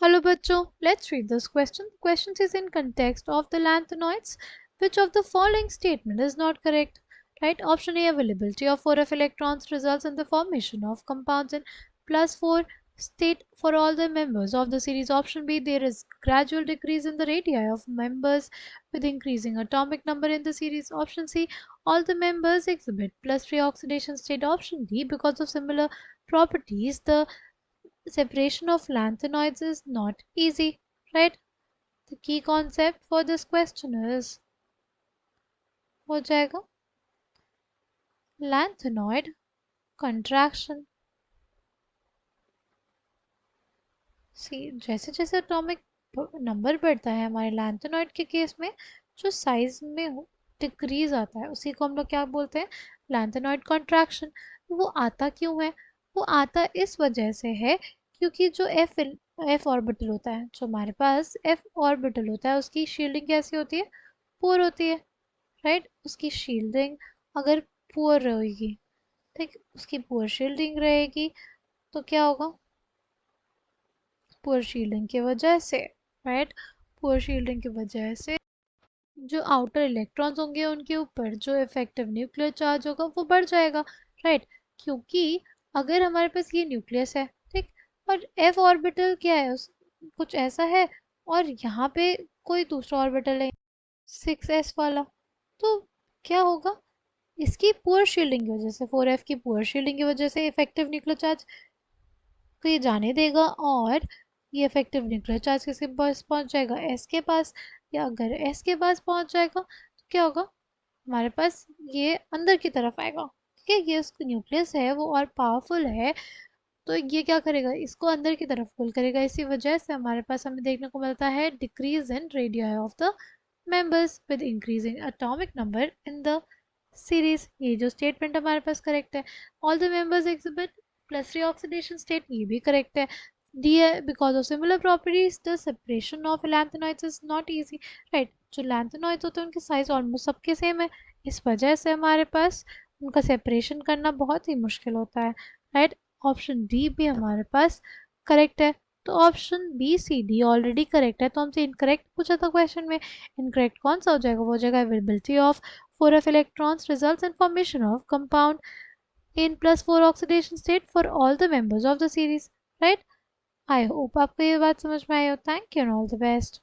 Hello bachcho, let's read this question. The question is in context of the lanthanoids. Which of the following statement is not correct? Right? Option A, availability of 4f electrons results in the formation of compounds in plus 4 state for all the members of the series. Option B, there is gradual decrease in the radii of members with increasing atomic number in the series. Option C, all the members exhibit plus 3 oxidation state. Option D, because of similar properties, the separation of lanthanoids is not easy, right? The key concept for this question is हो जाएगा lanthanoid contraction. सी जैसे जैसे atomic number बढ़ता है हमारे lanthanoid के case में, जो साइज में डिक्रीज आता है उसी को हम लोग क्या बोलते हैं, लैंथेनॉइड कॉन्ट्रैक्शन. वो आता क्यों है? वो आता इस वजह से है क्योंकि जो एफ ऑर्बिटल होता है, जो हमारे पास एफ ऑर्बिटल होता है, उसकी शील्डिंग कैसी होती है? पुअर होती है, राइट? उसकी शील्डिंग अगर पुअर रहेगी, ठीक, उसकी पुअर शील्डिंग रहेगी तो क्या होगा? पुअर शील्डिंग की वजह से, राइट, पुअर शील्डिंग की वजह से जो आउटर इलेक्ट्रॉन्स होंगे उनके ऊपर जो इफेक्टिव न्यूक्लियर चार्ज होगा वो बढ़ जाएगा, राइट? क्योंकि अगर हमारे पास ये न्यूक्लियस है, ठीक, और एफ ऑर्बिटल क्या है, उस कुछ ऐसा है, और यहाँ पे कोई दूसरा ऑर्बिटल है 6s वाला, तो क्या होगा? इसकी पुअर शील्डिंग की वजह से, 4f की पुअर शील्डिंग की वजह से इफेक्टिव न्यूक्लियर चार्ज को ये जाने देगा, और ये इफेक्टिव न्यूक्लियर चार्ज किसके पास पहुंच जाएगा? एस के पास. या अगर एस के पास पहुंच जाएगा तो क्या होगा? हमारे पास ये अंदर की तरफ आएगा, ठीक है? ये उसका न्यूक्लियस है वो और पावरफुल है, तो ये क्या करेगा? इसको अंदर की तरफ पुल करेगा. इसी वजह से हमारे पास हमें देखने को मिलता है decrease in radius of the members with increasing atomic number in the series. ये जो स्टेटमेंट हमारे पास करेक्ट है. all the members exhibit plus 3 oxidation state, ये भी करेक्ट है. डी है because of similar properties the separation of lanthanoids is not easy, right? जो lanthanoids होते हैं उनके साइज ऑलमोस्ट सबके सेम है, इस वजह से हमारे पास उनका सेपरेशन करना बहुत ही मुश्किल होता है, राइट? ऑप्शन डी भी हमारे पास करेक्ट है. तो option B C D already correct है, तो हमसे इनकरेक्ट पूछा था क्वेश्चन में. इनकरेक्ट कौन सा हो जाएगा? वो हो जाएगा availability of 4f electrons results in formation of compound in plus 4 oxidation state for all the members of the series, right? I hope आपको ये बात समझ में आई हो. Thank you and all the best.